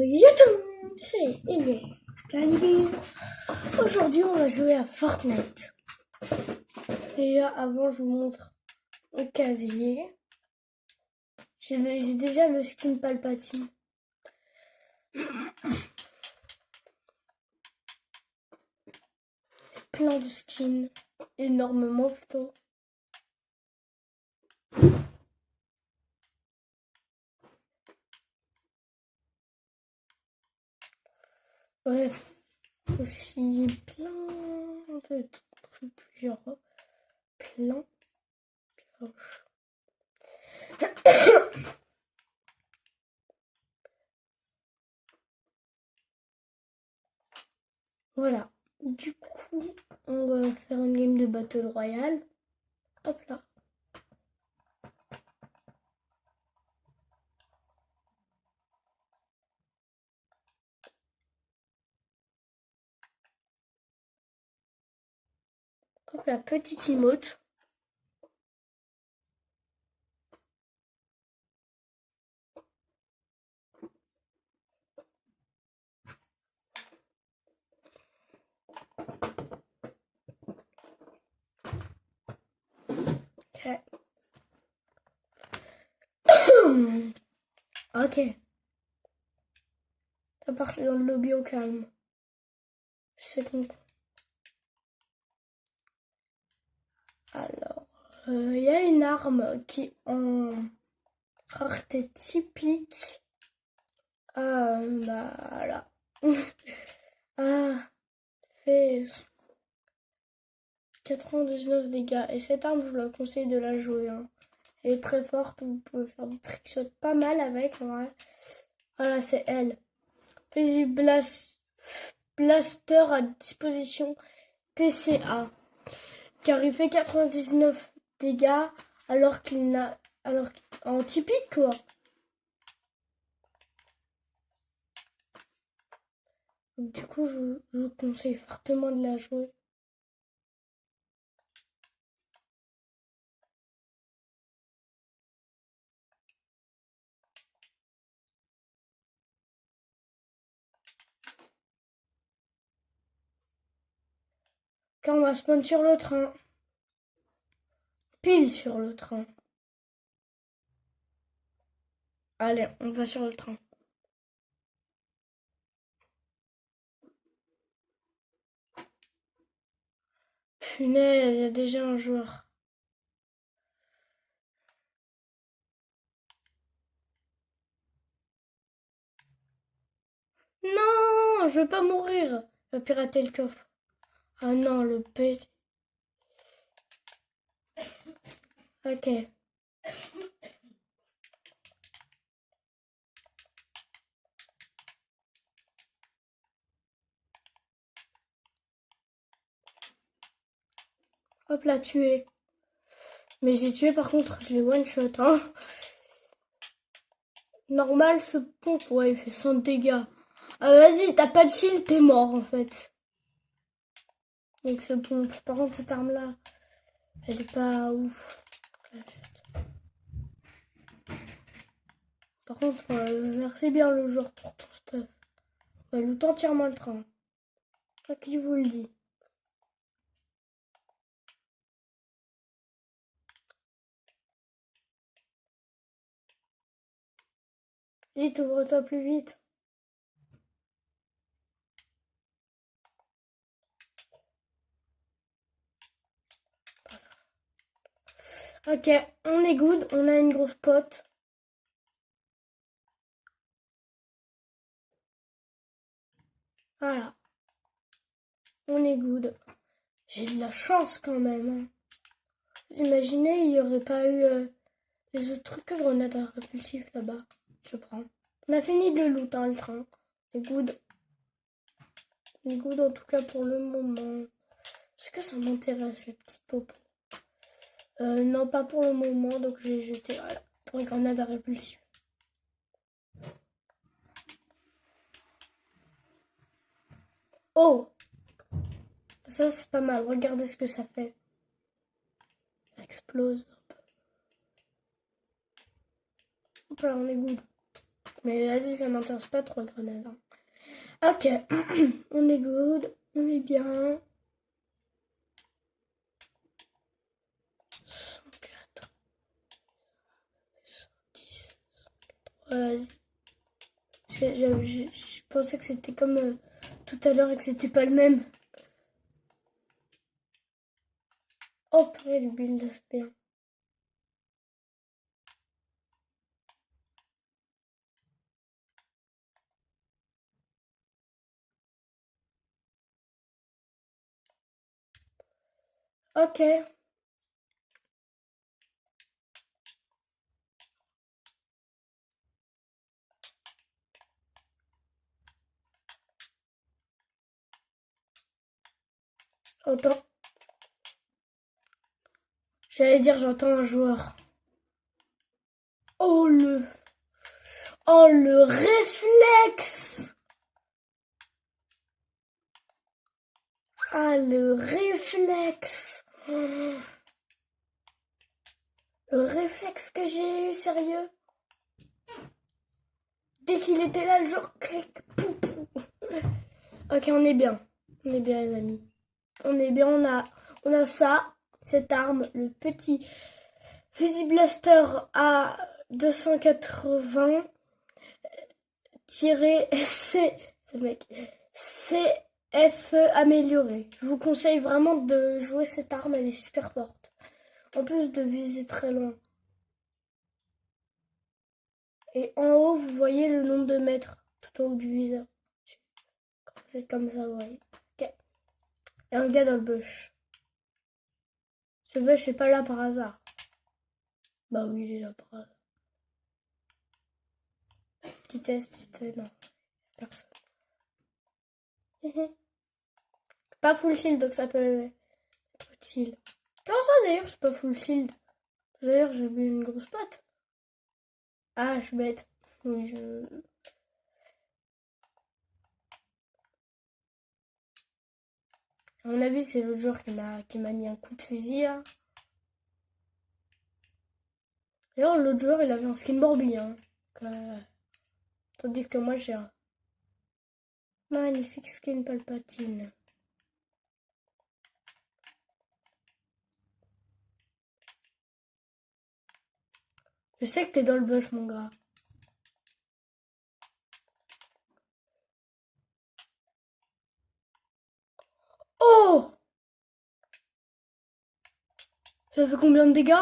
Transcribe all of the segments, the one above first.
YouTube, c'est Elliot Calibi. Aujourd'hui, on va jouer à Fortnite. Déjà, avant, je vous montre le casier. J'ai déjà le skin Palpatine. Plein de skins. Énormément plutôt. Bref, aussi plein de trucs, genre plein. Voilà. Du coup, on va faire une game de Battle Royale. Hop là. Hop la petite emote. Ok. Ça part dans le lobby au calme. C'est bon. Alors, il y a une arme qui en rareté typique. Voilà. Fait 99 dégâts. Et cette arme, je vous la conseille de la jouer. Hein. Elle est très forte. Vous pouvez faire du trickshot pas mal avec. En vrai. Voilà, c'est elle. Puis Blaster à disposition PCA. Car il fait 99 dégâts alors qu'il n'a... Alors en typique quoi. Donc, du coup, je vous conseille fortement de la jouer. Quand on va spawn sur le train. Pile sur le train. Allez, on va sur le train. Punaise, il y a déjà un joueur. Non, je veux pas mourir. Je vais pirater le coffre. Ah non, le P. Ok. Hop là, tué. Mais j'ai tué par contre, je l'ai one shot. Hein. Normal, ce pompe, ouais, il fait 100 dégâts. Ah vas-y, t'as pas de shield, t'es mort en fait. Donc ce pompe. Par contre, cette arme-là, elle est pas ouf. Par contre, merci bien le joueur pour ton stuff. On va loot entièrement le train. Pas qui vous le dit. Vite, ouvre-toi plus vite. Ok, on est good, on a une grosse pote. Voilà. On est good. J'ai de la chance quand même. Hein. Vous imaginez, il n'y aurait pas eu les autres trucs à grenades à répulsif là-bas. Je prends. On a fini de le loot, hein, le train. On est good. On est good en tout cas pour le moment. Est-ce que ça m'intéresse, la petite pop? Non, pas pour le moment, donc j'ai jeté voilà, pour une grenade à répulsif. Oh! Ça, c'est pas mal. Regardez ce que ça fait. Ça explose. Hop là, on est good. Mais vas-y, ça m'intéresse pas trop, grenade. Hein. Ok, on est good, on est bien. 104, 110, vas-y. Je pensais que c'était comme tout à l'heure et que c'était pas le même. Oh, purée, le build, c'est bien. Ok. J'entends. J'allais dire j'entends un joueur. Oh le... Oh le réflexe! Ah le réflexe! Oh, le réflexe que j'ai eu, sérieux. Dès qu'il était là, le joueur clic, pou, pou. Ok, on est bien. On est bien, les amis. On est bien, on a ça, cette arme, le petit fusil blaster à 280 C, c'est le mec, CFE amélioré. Je vous conseille vraiment de jouer cette arme, elle est super forte. En plus de viser très loin. Et en haut, vous voyez le nombre de mètres tout en haut du viseur. C'est comme ça, vous voyez. Ok. Il y a un gars dans le bush. Ce bush n'est pas là par hasard. Bah oui, il est là par hasard. Petit test, non. Personne. Pas full shield, donc ça peut être utile. Comment ça d'ailleurs, c'est pas full shield? D'ailleurs, j'ai bu une grosse patte. Ah, je suis bête. Oui, À mon avis, c'est l'autre joueur qui m'a mis un coup de fusil là. D'ailleurs, l'autre joueur, il avait un skin Barbie. Hein. Tandis que moi, j'ai un magnifique skin Palpatine. Je sais que t'es dans le bush, mon gars. Oh! Ça fait combien de dégâts?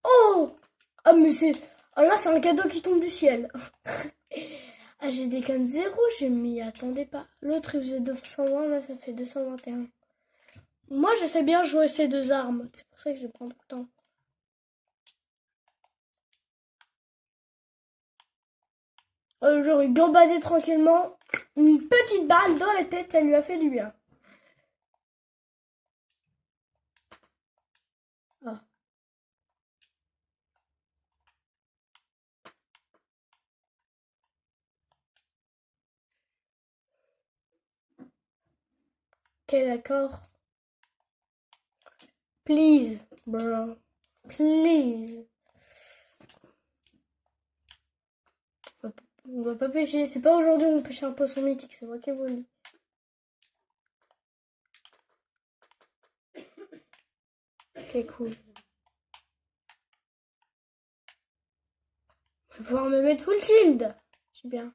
Oh! Ah, mais c'est... Ah là, c'est un cadeau qui tombe du ciel. Ah, j'ai des cannes 0, je m'y attendais pas. L'autre, il faisait 220, là, ça fait 221. Moi, je sais bien jouer ces deux armes. C'est pour ça que je prends tout le temps. Genre, il gambadait tranquillement. Une petite balle dans la tête, ça lui a fait du bien. Ah. Ok, d'accord. Please, bro. Please. On va pas pêcher. C'est pas aujourd'hui qu'on pêche un poisson mythique, c'est moi qui vous le dis. Ok, cool. On va pouvoir me mettre full shield. C'est bien.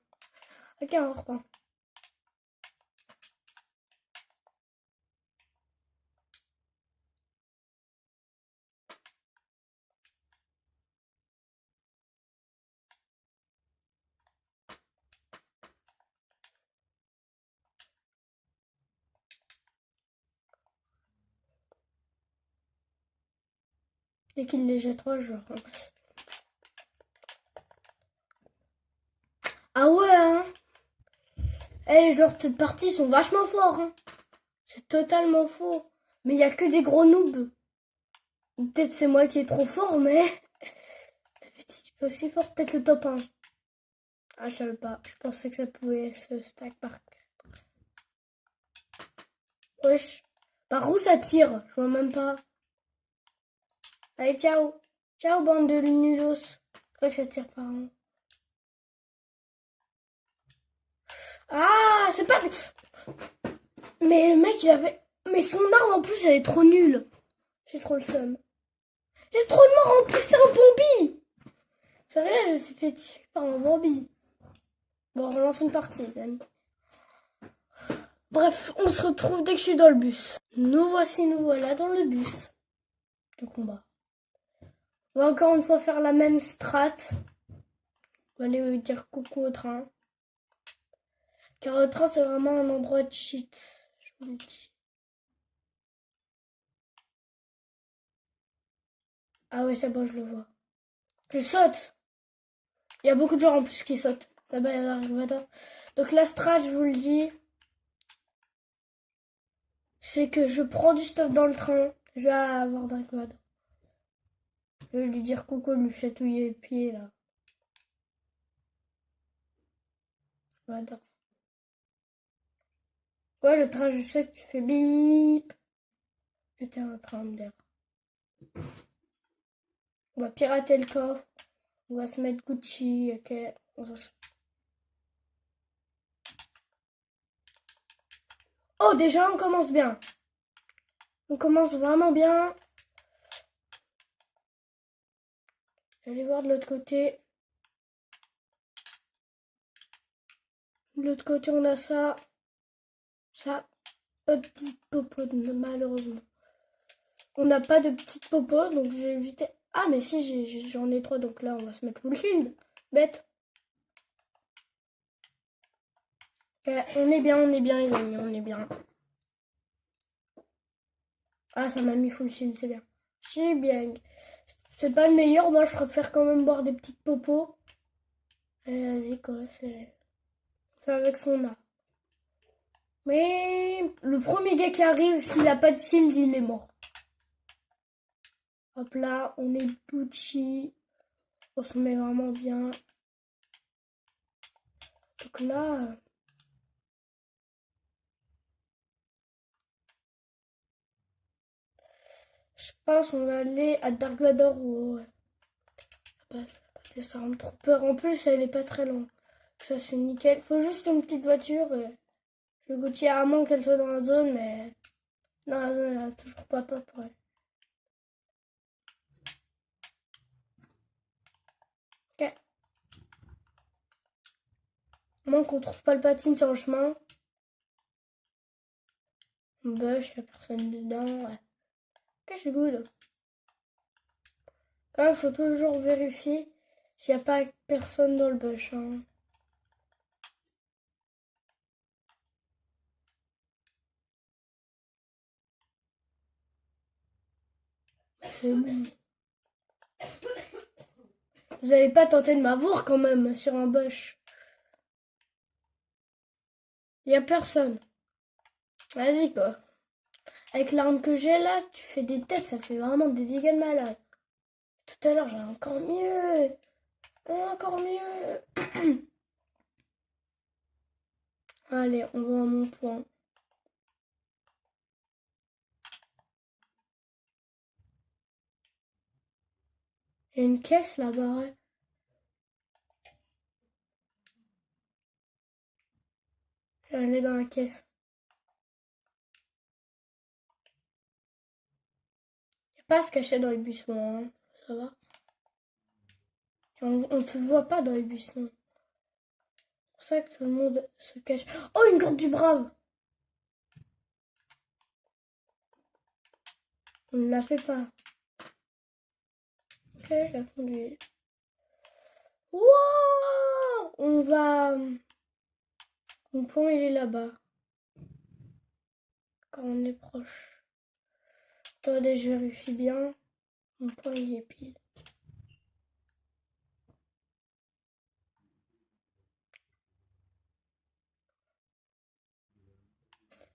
Ok, on reprend. Dès qu'il les jette 3 je reprends. Ah ouais, hein. Eh, les joueurs de cette partie sont vachement forts, hein. C'est totalement faux. Mais il y a que des gros noobs. Peut-être c'est moi qui est trop fort, mais... Tu peux aussi fort, peut-être le top 1. Ah, je savais pas. Je pensais que ça pouvait se stack par... Wesh. Par où ça tire? Je vois même pas. Allez, ciao. Ciao, bande de nulos. Je crois que ça tire par où? pas... Mais le mec, il avait... Mais son arme, en plus, elle est trop nulle. J'ai trop le seum. J'ai trop de morts, en plus, c'est un Bambi. C'est vrai, je me suis fait tuer par un Bambi. Bon, on relance une partie, les amis. Bref, on se retrouve dès que je suis dans le bus. Nous voilà dans le bus de combat. On va encore une fois faire la même strat. On va aller dire coucou au train. Car le train, c'est vraiment un endroit de cheat. Je vous le dis. Ah ouais, c'est bon, je le vois. Je saute. Il y a beaucoup de gens en plus qui sautent. Là-bas, il y a Dark Vador. Donc la strat, je vous le dis, c'est que je prends du stuff dans le train. Je vais avoir Dark Vador. Je vais lui dire coucou, lui chatouiller les pieds, là. Vador. Ouais, le train, je sais que tu fais bip. Et t'es en train d'air. On va pirater le coffre. On va se mettre Gucci, ok. Oh, déjà, on commence bien. On commence vraiment bien. Je vais aller voir de l'autre côté. De l'autre côté, on a ça. Ça. Pas de petite popote, malheureusement. On n'a pas de petite popote, donc j'ai évité. Ah, mais si, j'en ai 3, donc là, on va se mettre full shield. Bête. Ok, on est bien, les amis, on est bien. Ah, ça m'a mis full shield, c'est bien. C'est bien. C'est pas le meilleur, moi je préfère quand même boire des petites popos. Allez, vas-y, quoi, c'est avec son A. Mais le premier gars qui arrive, s'il a pas de shield, il est mort. Hop là, on est Gucci. On se met vraiment bien. Donc là... Je pense qu'on va aller à Dark Vador ou... Ça rend trop peur. En plus, elle est pas très longue. Ça, c'est nickel. Faut juste une petite voiture. Je veux Gauthier à moins qu'elle soit dans la zone, mais... Dans la zone, elle a toujours pas pop, ouais. Ok. Moins qu'on trouve pas le patine sur le chemin. Bush, y'a personne dedans, ouais. Ok, je suis good. Quand même, faut toujours vérifier s'il n'y a pas personne dans le bush, hein. C'est bon. Vous avez pas tenté de m'avoir quand même sur un bush. Il y a personne. Vas-y, quoi. Avec l'arme que j'ai là, tu fais des têtes, ça fait vraiment des dégâts de malade. Tout à l'heure, j'ai encore mieux. Encore mieux. Allez, on va à mon point. Il y a une caisse là-bas, ouais. Je vais aller dans la caisse. Il n'y a pas à se cacher dans les buissons, hein. Ça va. Et on te voit pas dans les buissons. C'est pour ça que tout le monde se cache. Oh, une grotte du brave. On ne la fait pas. Ok, je la conduis. Wouah! On va... Mon point, il est là-bas. Quand on est proche. Attendez, je vérifie bien. Mon point, il est pile.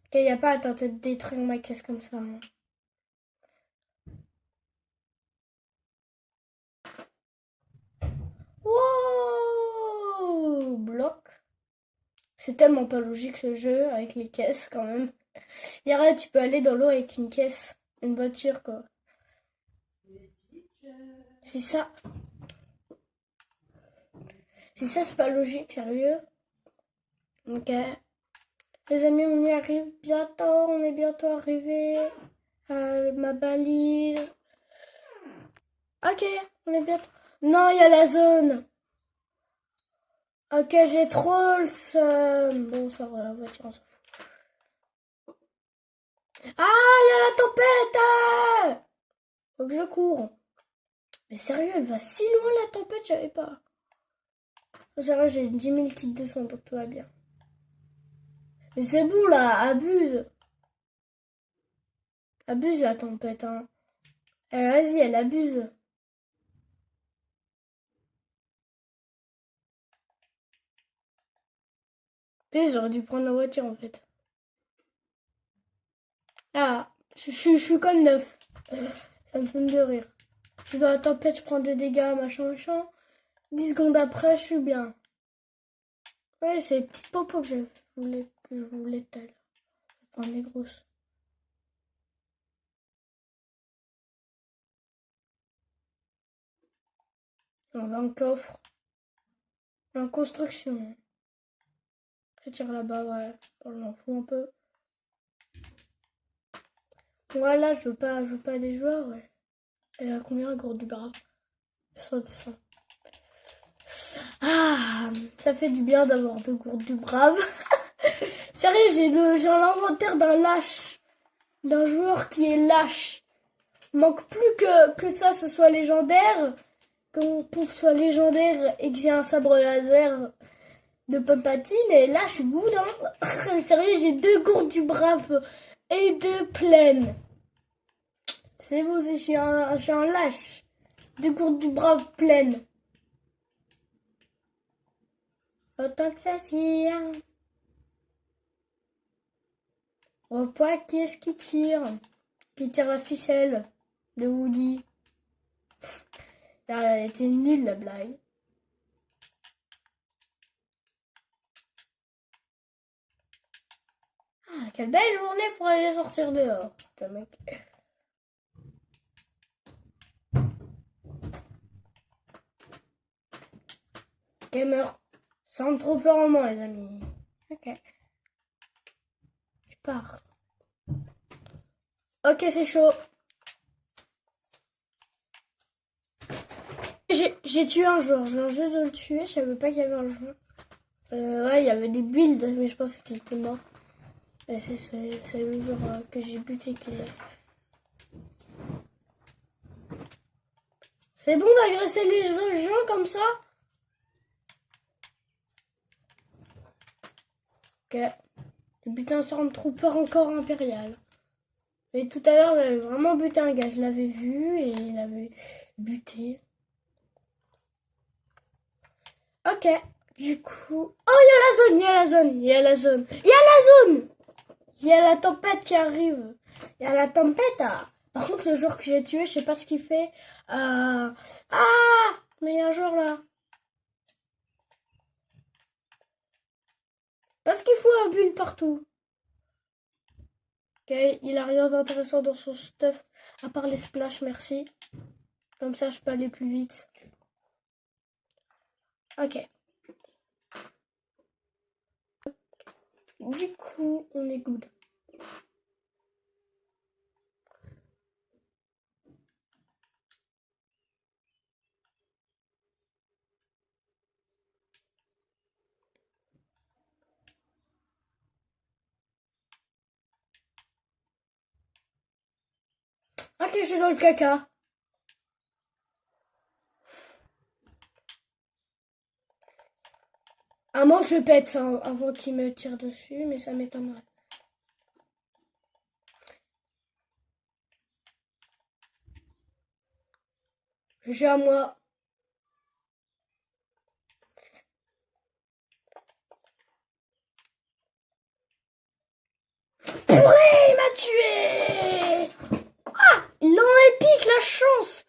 Ok, y a pas à tenter de détruire ma caisse comme ça, hein. Wow! Bloc. C'est tellement pas logique ce jeu avec les caisses quand même. Yara, tu peux aller dans l'eau avec une caisse, une voiture quoi. C'est ça. C'est ça, c'est pas logique, sérieux. Ok. Les amis, on y arrive bientôt. On est bientôt arrivé à ma balise. Ok, on est bientôt. Non, il y a la zone. Ok, j'ai trop le seum. Bon, ça va, la voiture, on s'en fout. Ah, il y a la tempête! Ah, faut que je cours. Mais sérieux, elle va si loin la tempête, je savais pas. C'est vrai, j'ai 10 000 kits de son, donc tout va bien. Mais c'est bon là, abuse. Abuse la tempête, hein. Vas-y, elle abuse. Puis j'aurais dû prendre la voiture en fait. Ah, je suis comme neuf. Ça me fait de rire. Je suis dans la tempête, je prends des dégâts, machin, machin. 10 secondes après, je suis bien. Ouais, c'est les petites popos que je voulais tout à l'heure. Prendre les grosses. On va en coffre. En construction. Je tire là-bas, ouais. On m'en fout un peu. Voilà, je veux pas des joueurs, ouais. Elle a combien la gourde du brave? 100. Ah, ça fait du bien d'avoir deux gourdes du brave. Sérieux, j'ai l'inventaire d'un lâche. D'un joueur qui est lâche. Manque plus que ça, ce soit légendaire. Qu'on soit légendaire et que j'ai un sabre laser de Palpatine. Et là, je suis good, hein. Sérieux, j'ai deux gourdes du brave et deux pleines. C'est bon, je suis un lâche. Deux gourdes du brave pleines. Autant que ça tire. On voit pas qui est-ce qui tire. Qui tire la ficelle de Woody. Elle était nulle la blague. Ah, quelle belle journée pour aller sortir dehors. Putain, mec. Gamer. Sans trop peur en moi, les amis. Ok. Je pars. Ok, c'est chaud. J'ai tué un joueur. Je viens juste de le tuer. Je savais pas qu'il y avait un joueur. Ouais, il y avait des builds, mais je pensais qu'il était mort. Et c'est le joueur que j'ai buté qui est... C'est bon d'agresser les gens comme ça? Ok. J'ai buté un Stormtrooper encore impérial. Mais tout à l'heure, j'avais vraiment buté un gars. Je l'avais vu et il avait buté. Ok. Du coup... Oh, il y a la zone, il y a la zone, il y a la zone. Il y a la zone! Il y a la tempête qui arrive. Il y a la tempête. Ah. Par contre, le joueur que j'ai tué, je sais pas ce qu'il fait. Ah! Mais il y a un joueur là. Parce qu'il faut un bulle partout. Ok, il a rien d'intéressant dans son stuff. À part les splash, merci. Comme ça, je peux aller plus vite. Ok. Du coup, on est good. Ok, je suis dans le caca. À moins que je pète hein, avant qu'il me tire dessus, mais ça m'étonnerait. J'ai à moi. Purée, il m'a tué! Quoi? Il en épique, la chance!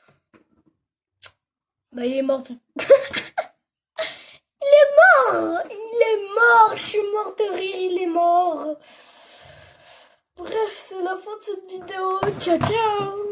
Bah, il est mort tout. Il est mort! Il est mort! Je suis mort de rire, il est mort! Bref, c'est la fin de cette vidéo. Ciao, ciao!